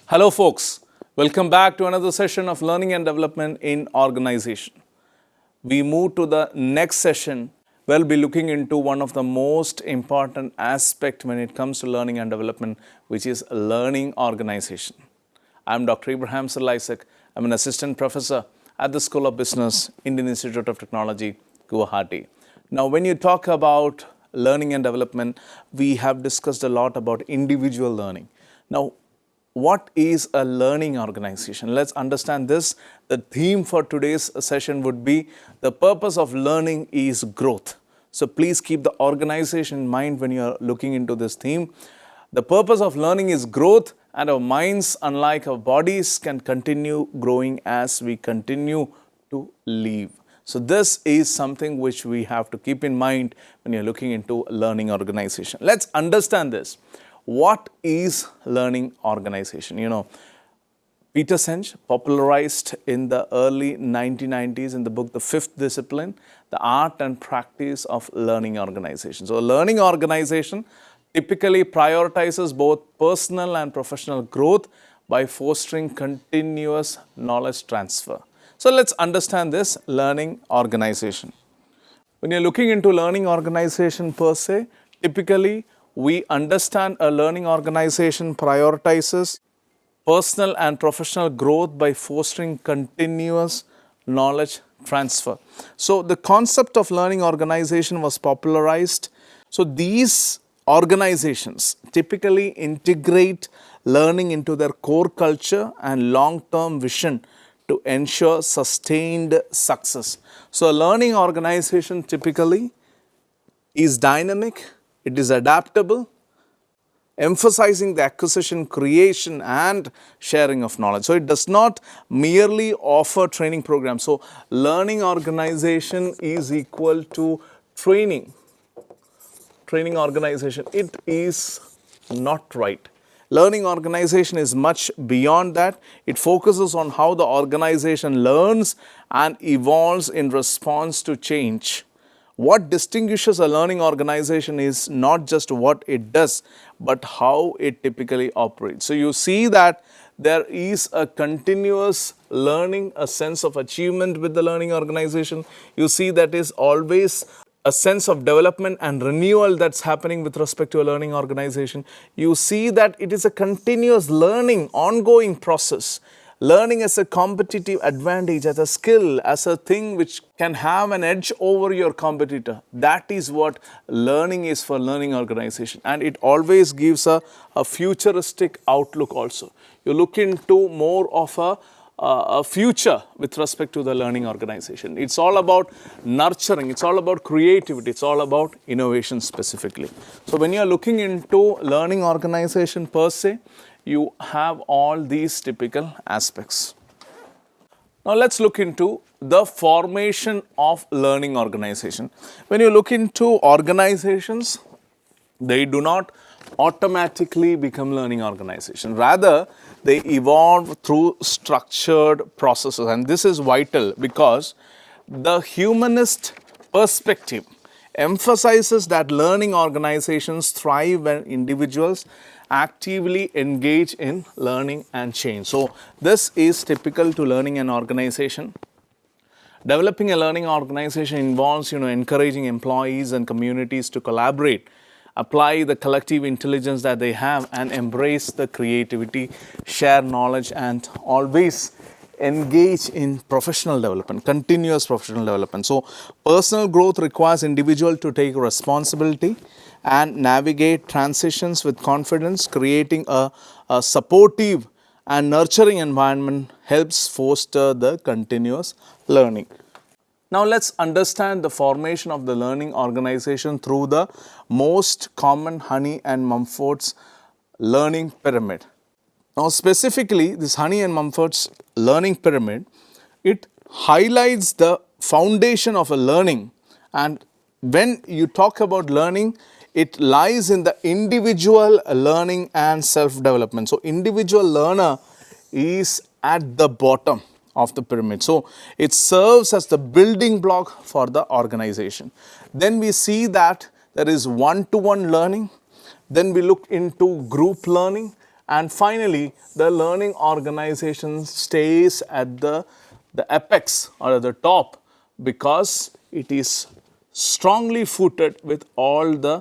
Hello folks, welcome back to another session of Learning and Development in Organization. We move to the next session. We'll be looking into one of the most important aspects when it comes to learning and development, which is learning organization. I'm Dr. Cyril Issac. I'm an assistant professor at the School of Business, Indian Institute of Technology, Guwahati. Now, when you talk about learning and development, we have discussed a lot about individual learning. Now, what is a learning organization? Let's understand this. The theme for today's session would be the purpose of learning is growth. So please keep the organization in mind when you are looking into this theme. The purpose of learning is growth, and our minds, unlike our bodies, can continue growing as we continue to live. So this is something which we have to keep in mind when you're looking into learning organization. Let's understand this. What is learning organization? Peter Senge popularized in the early 1990s in the book The Fifth Discipline, the art and practice of learning organization. So a learning organization typically prioritizes both personal and professional growth by fostering continuous knowledge transfer. So let's understand this learning organization. When you're looking into learning organization per se, typically we understand a learning organization prioritizes personal and professional growth by fostering continuous knowledge transfer. So the concept of learning organization was popularized. So these organizations typically integrate learning into their core culture and long-term vision to ensure sustained success. So a learning organization typically is dynamic, it is adaptable, emphasizing the acquisition, creation, and sharing of knowledge. So it does not merely offer training programs. So learning organization is equal to training. Training organization, it is not right. Learning organization is much beyond that. It focuses on how the organization learns and evolves in response to change. What distinguishes a learning organization is not just what it does, but how it typically operates. So you see that there is a continuous learning, a sense of achievement with the learning organization. You see that is always a sense of development and renewal that's happening with respect to a learning organization. You see that it is a continuous learning, ongoing process. Learning as a competitive advantage, as a skill, as a thing which can have an edge over your competitor. That is what learning is for learning organization. And it always gives a futuristic outlook also. You look into more of a future with respect to the learning organization. It's all about nurturing, it's all about creativity, it's all about innovation specifically. So when you're looking into learning organization per se, you have all these typical aspects. Now let's look into the formation of learning organization. When you look into organizations, they do not automatically become learning organization. Rather, they evolve through structured processes. And this is vital because the humanist perspective emphasizes that learning organizations thrive when individuals actively engage in learning and change. So this is typical to learning an organization. Developing a learning organization involves encouraging employees and communities to collaborate, apply the collective intelligence that they have, and embrace the creativity, share knowledge, and always engage in professional development, continuous professional development. So personal growth requires individual to take responsibility and navigate transitions with confidence. Creating a supportive and nurturing environment helps foster the continuous learning. Now let's understand the formation of the learning organization through the most common Honey and Mumford's learning pyramid. Now specifically this Honey and Mumford's learning pyramid, it highlights the foundation of a learning, and when you talk about learning, it lies in the individual learning and self-development. So individual learner is at the bottom of the pyramid. So it serves as the building block for the organization. Then we see that there is one-to-one learning. Then we look into group learning. And finally, the learning organization stays at the apex or at the top because it is strongly footed with all the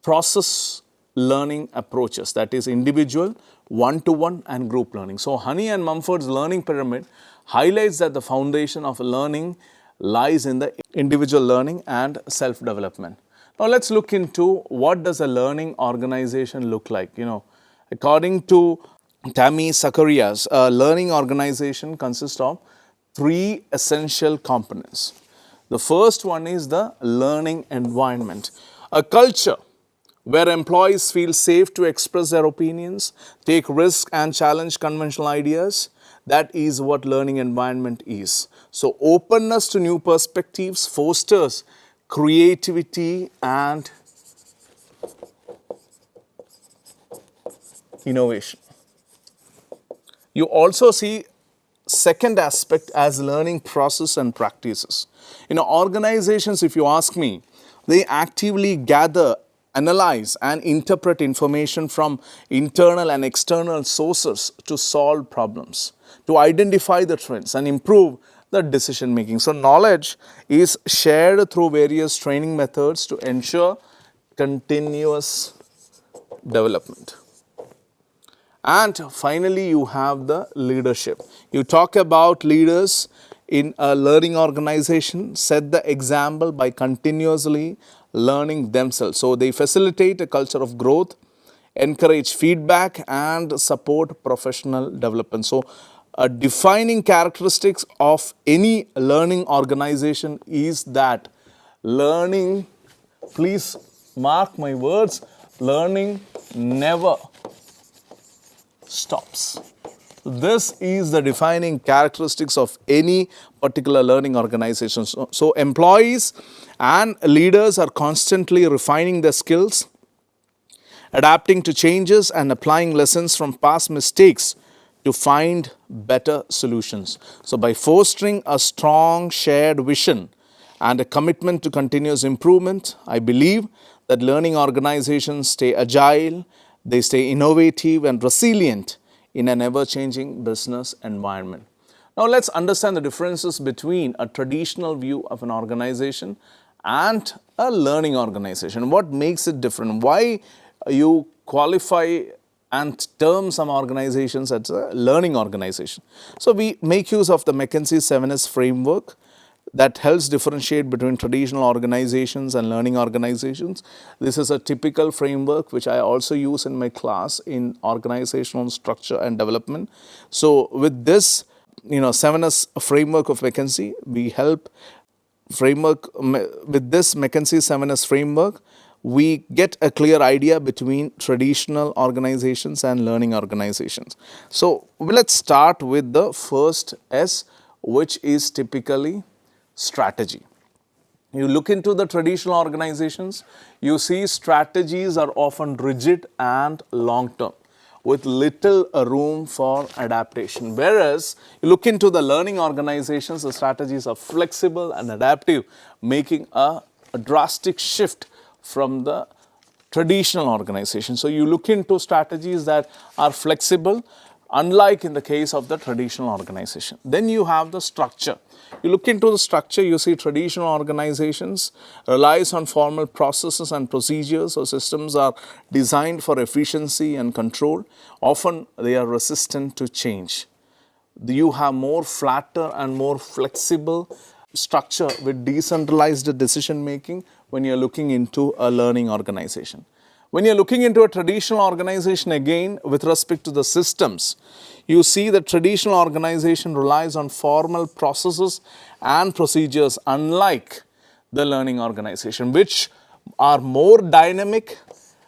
process learning approaches, that is individual, one-to-one and group learning. So Honey and Mumford's learning pyramid highlights that the foundation of learning lies in the individual learning and self-development. Now let's look into what does a learning organization look like. According to Tammy Sakarias, a learning organization consists of three essential components. The first one is the learning environment, a culture where employees feel safe to express their opinions, take risks and challenge conventional ideas. That is what learning environment is. So openness to new perspectives fosters creativity and innovation. You also see second aspect as learning process and practices. Organizations, if you ask me, they actively gather, analyze and interpret information from internal and external sources to solve problems, to identify the trends and improve the decision making. So knowledge is shared through various training methods to ensure continuous development. And finally, you have the leadership. You talk about leaders in a learning organization, set the example by continuously learning themselves. So they facilitate a culture of growth, encourage feedback and support professional development. So a defining characteristics of any learning organization is that learning, please mark my words, learning never stops. This is the defining characteristics of any particular learning organization. So employees and leaders are constantly refining their skills, adapting to changes and applying lessons from past mistakes to find better solutions. So by fostering a strong shared vision and a commitment to continuous improvement, I believe that learning organizations stay agile, they stay innovative and resilient in an ever-changing business environment. Now let's understand the differences between a traditional view of an organization and a learning organization. What makes it different? Why you qualify and term some organizations as a learning organization? So we make use of the McKinsey 7S framework that helps differentiate between traditional organizations and learning organizations. This is a typical framework which I also use in my class in organizational structure and development. So with this 7S framework of McKinsey, we help with this McKinsey 7S framework, we get a clear idea between traditional organizations and learning organizations. So let's start with the first S, which is typically strategy. You look into the traditional organizations, you see strategies are often rigid and long-term with little room for adaptation. Whereas you look into the learning organizations, the strategies are flexible and adaptive, making a drastic shift from the traditional organization. So you look into strategies that are flexible, unlike in the case of the traditional organization. Then you have the structure. You look into the structure, you see traditional organizations relies on formal processes and procedures, so systems are designed for efficiency and control. Often they are resistant to change. You have more flatter and more flexible structure with decentralized decision making when you're looking into a learning organization. When you're looking into a traditional organization, again, with respect to the systems, you see that traditional organization relies on formal processes and procedures, unlike the learning organization, which are more dynamic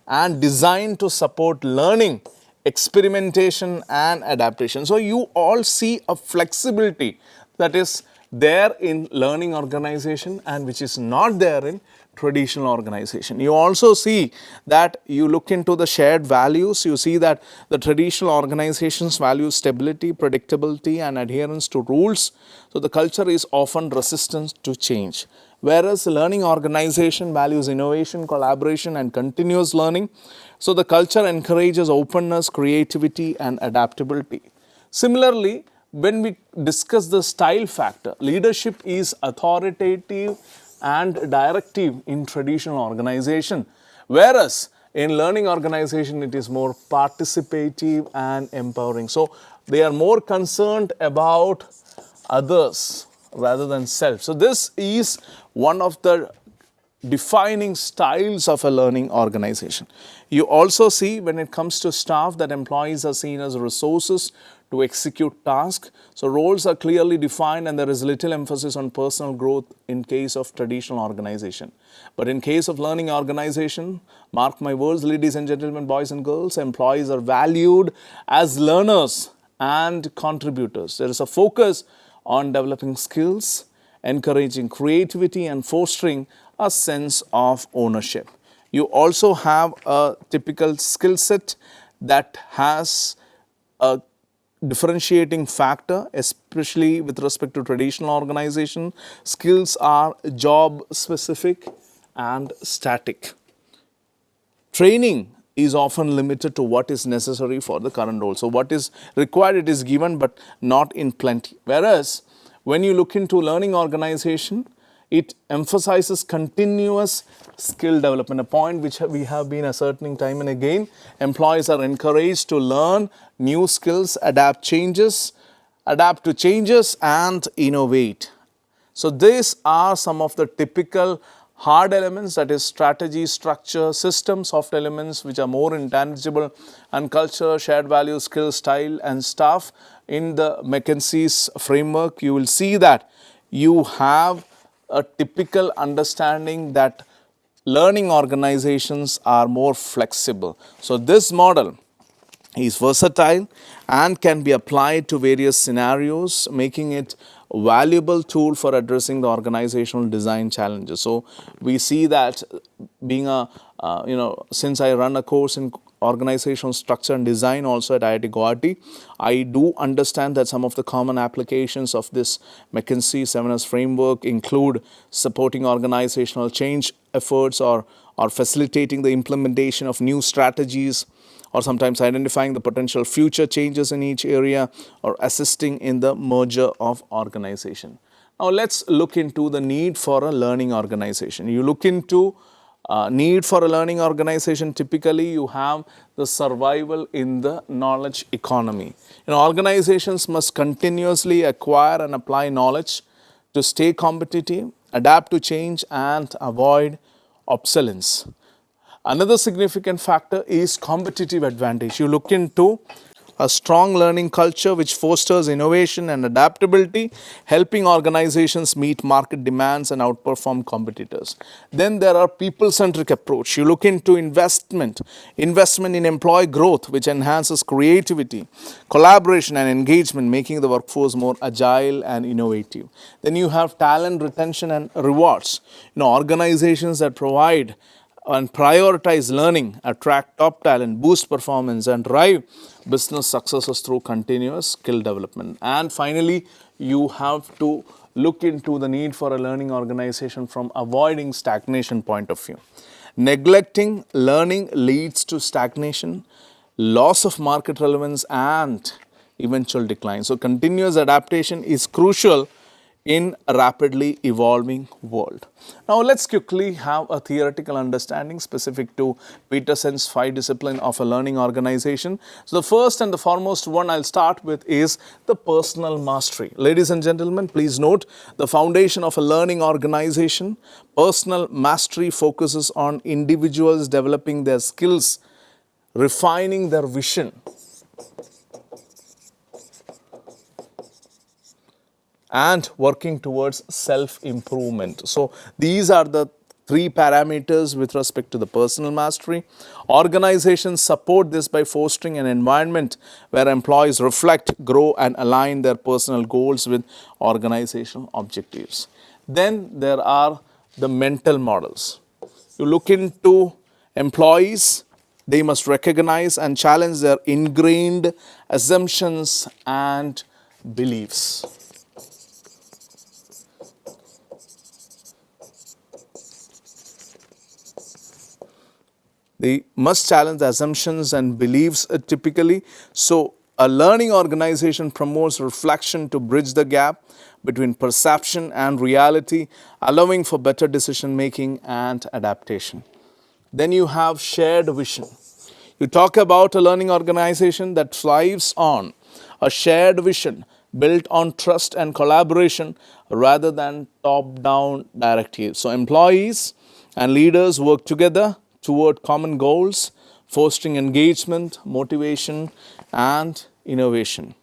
and designed to support learning, experimentation and adaptation. So you all see a flexibility that is there in learning organization and which is not there in traditional organization. You also see that you look into the shared values, you see that the traditional organizations value stability, predictability and adherence to rules. So the culture is often resistant to change. Whereas the learning organization values innovation, collaboration and continuous learning. So the culture encourages openness, creativity and adaptability. Similarly, when we discuss the style factor, leadership is authoritative and directive in traditional organization, whereas in learning organization it is more participative and empowering. So they are more concerned about others rather than self. So this is one of the defining styles of a learning organization. You also see when it comes to staff that employees are seen as resources to execute tasks. So roles are clearly defined and there is little emphasis on personal growth in case of traditional organization. But in case of learning organization, mark my words, ladies and gentlemen, boys and girls, employees are valued as learners and contributors. There is a focus on developing skills, encouraging creativity and fostering a sense of ownership. You also have a typical skill set that has a differentiating factor, especially with respect to traditional organization. Skills are job specific and static. Training is often limited to what is necessary for the current role. So what is required, it is given, but not in plenty. Whereas when you look into learning organization, it emphasizes continuous skill development, a point which we have been ascertaining time and again. Employees are encouraged to learn new skills, adapt to changes and innovate. So these are some of the typical hard elements, that is strategy, structure, system, soft elements which are more intangible, and culture, shared values, skill, style and staff. In the McKinsey's framework, you will see that you have a typical understanding that learning organizations are more flexible. So this model is versatile and can be applied to various scenarios, making it a valuable tool for addressing the organizational design challenges. So we see that being a, since I run a course in organizational structure and design also at IIT Guwahati, I do understand that some of the common applications of this McKinsey 7S framework include supporting organizational change efforts or facilitating the implementation of new strategies, or sometimes identifying the potential future changes in each area, or assisting in the merger of organization. Now let's look into the need for a learning organization. You look into need for a learning organization, typically you have the survival in the knowledge economy. Organizations must continuously acquire and apply knowledge to stay competitive, adapt to change and avoid obsolescence. Another significant factor is competitive advantage. You look into a strong learning culture which fosters innovation and adaptability, helping organizations meet market demands and outperform competitors. Then there are people-centric approach. You look into investment in employee growth, which enhances creativity, collaboration and engagement, making the workforce more agile and innovative. Then you have talent retention and rewards. Organizations that provide and prioritize learning, attract top talent, boost performance and drive business successes through continuous skill development. And finally, you have to look into the need for a learning organization from avoiding stagnation point of view. Neglecting learning leads to stagnation, loss of market relevance and eventual decline. So continuous adaptation is crucial in a rapidly evolving world. Now let's quickly have a theoretical understanding specific to Peterson's 5 discipline of a learning organization. So the first and the foremost one I'll start with is the personal mastery. Ladies and gentlemen, please note the foundation of a learning organization. Personal mastery focuses on individuals developing their skills, refining their vision, and working towards self-improvement. So these are the 3 parameters with respect to the personal mastery. Organizations support this by fostering an environment where employees reflect, grow and align their personal goals with organizational objectives. Then there are the mental models. You look into employees, they must recognize and challenge their ingrained assumptions and beliefs. They must challenge the assumptions and beliefs typically. So, a learning organization promotes reflection to bridge the gap between perception and reality, allowing for better decision making and adaptation. Then you have shared vision. You talk about a learning organization that thrives on a shared vision built on trust and collaboration rather than top down directives. So, employees and leaders work together toward common goals, fostering engagement, motivation, and innovation.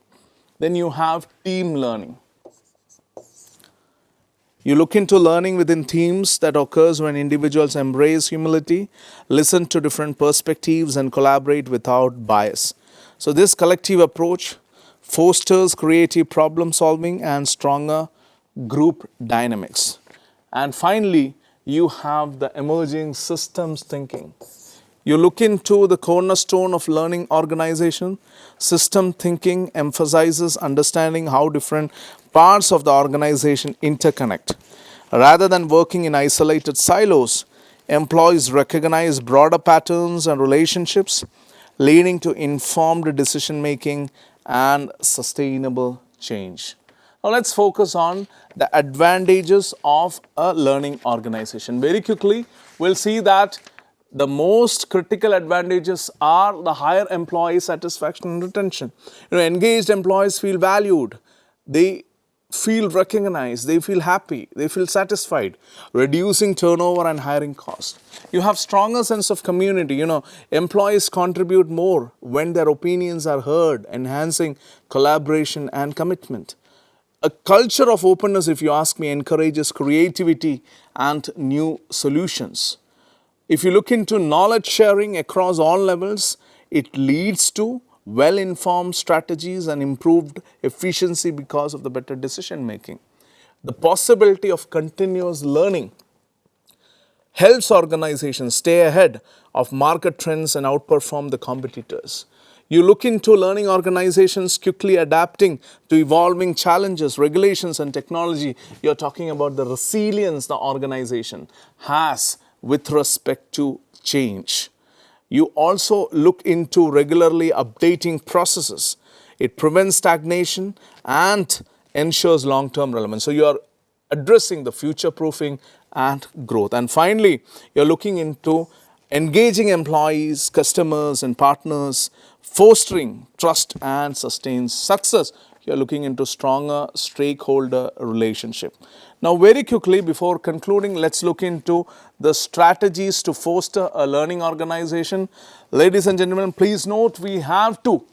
Then you have team learning. You look into learning within teams that occurs when individuals embrace humility, listen to different perspectives, and collaborate without bias. So, this collective approach fosters creative problem solving and stronger group dynamics. And finally, you have the emerging systems thinking. You look into the cornerstone of learning organization. System thinking emphasizes understanding how different parts of the organization interconnect. Rather than working in isolated silos, employees recognize broader patterns and relationships, leading to informed decision making and sustainable change. Now, let's focus on the advantages of a learning organization. Very quickly, we'll see that the most critical advantages are the higher employee satisfaction and retention. Engaged employees feel valued, they feel recognized, they feel happy, they feel satisfied, reducing turnover and hiring cost. You have stronger sense of community. Employees contribute more when their opinions are heard, enhancing collaboration and commitment. A culture of openness, if you ask me, encourages creativity and new solutions. If you look into knowledge sharing across all levels, it leads to well-informed strategies and improved efficiency because of the better decision making. The possibility of continuous learning helps organizations stay ahead of market trends and outperform the competitors. You look into learning organizations quickly adapting to evolving challenges, regulations, and technology. You're talking about the resilience the organization has with respect to change. You also look into regularly updating processes. It prevents stagnation and ensures long-term relevance. So you are addressing the future proofing and growth. And finally, you're looking into engaging employees, customers, and partners, fostering trust and sustained success. You're looking into stronger stakeholder relationship. Now, very quickly before concluding, let's look into the strategies to foster a learning organization. Ladies and gentlemen, please note we have to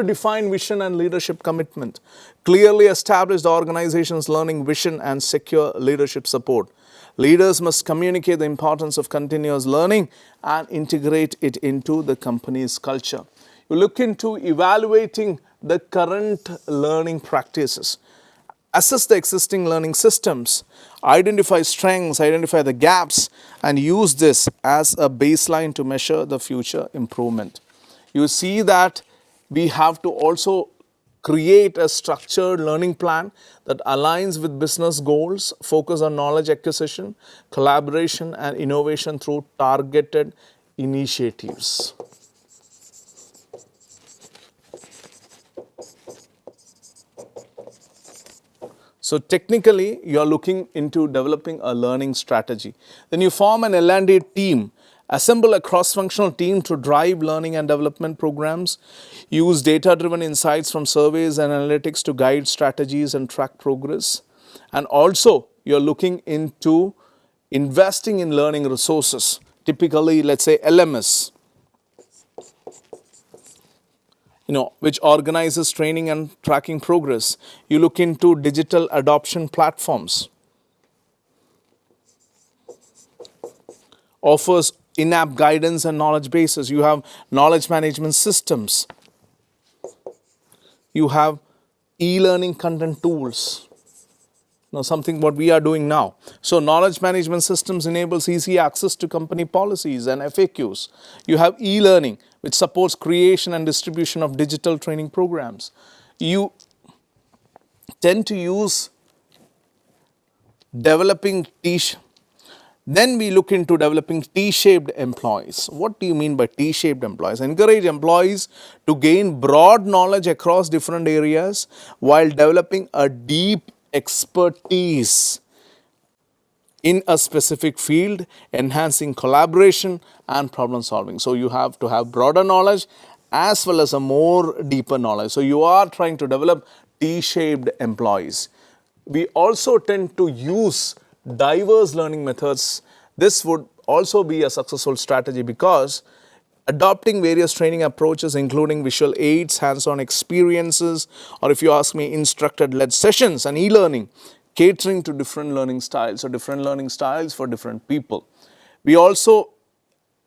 define vision and leadership commitment, clearly establish the organization's learning vision and secure leadership support. Leaders must communicate the importance of continuous learning and integrate it into the company's culture. You look into evaluating the current learning practices, assess the existing learning systems, identify strengths, identify the gaps, and use this as a baseline to measure the future improvement. You see that we have to also create a structured learning plan that aligns with business goals, focus on knowledge acquisition, collaboration, and innovation through targeted initiatives. So technically, you are looking into developing a learning strategy. Then you form an L&D team, assemble a cross-functional team to drive learning and development programs, use data-driven insights from surveys and analytics to guide strategies and track progress. And also, you're looking into investing in learning resources, typically, let's say LMS, which organizes training and tracking progress. You look into digital adoption platforms, offers in-app guidance and knowledge bases. You have knowledge management systems. You have e-learning content tools. something what we are doing now. So knowledge management systems enables easy access to company policies and FAQs. You have e-learning, which supports creation and distribution of digital training programs. You tend to use developing then we look into developing T-shaped employees. What do you mean by T-shaped employees? Encourage employees to gain broad knowledge across different areas while developing a deep expertise in a specific field, enhancing collaboration and problem solving. So you have to have broader knowledge as well as a more deeper knowledge. So you are trying to develop T-shaped employees. We also tend to use diverse learning methods. This would also be a successful strategy because adopting various training approaches, including visual aids, hands-on experiences, or if you ask me, instructor-led sessions and e-learning, catering to different learning styles, or different learning styles for different people. We also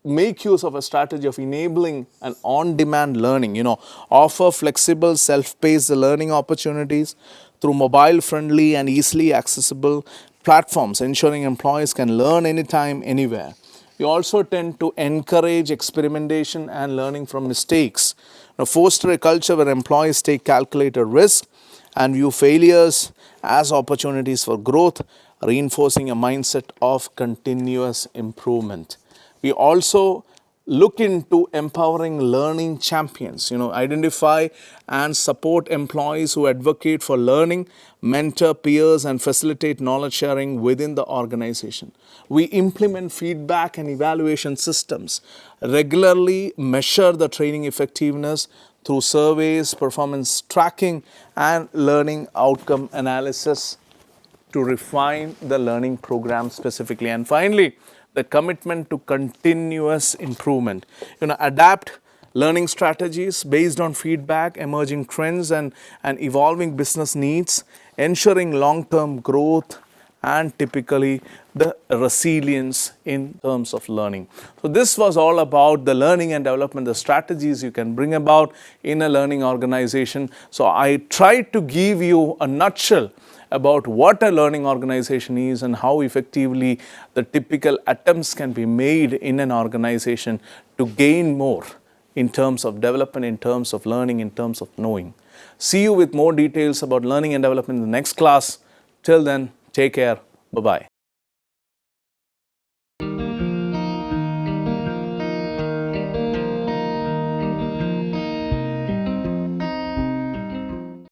make use of a strategy of enabling an on-demand learning, offer flexible, self-paced learning opportunities through mobile-friendly and easily accessible platforms, ensuring employees can learn anytime, anywhere. We also tend to encourage experimentation and learning from mistakes. Foster a culture where employees take calculated risks and view failures as opportunities for growth, reinforcing a mindset of continuous improvement. We also look into empowering learning champions, identify and support employees who advocate for learning, mentor peers and facilitate knowledge sharing within the organization. We implement feedback and evaluation systems, regularly measure the training effectiveness through surveys, performance tracking and learning outcome analysis to refine the learning program specifically. And finally, the commitment to continuous improvement. Adapt learning strategies based on feedback, emerging trends and evolving business needs, ensuring long-term growth and typically the resilience in terms of learning. So this was all about the learning and development, the strategies you can bring about in a learning organization. So I tried to give you a nutshell about what a learning organization is and how effectively the typical attempts can be made in an organization to gain more in terms of development, in terms of learning, in terms of knowing. See you with more details about learning and development in the next class. Till then, take care. Bye-bye.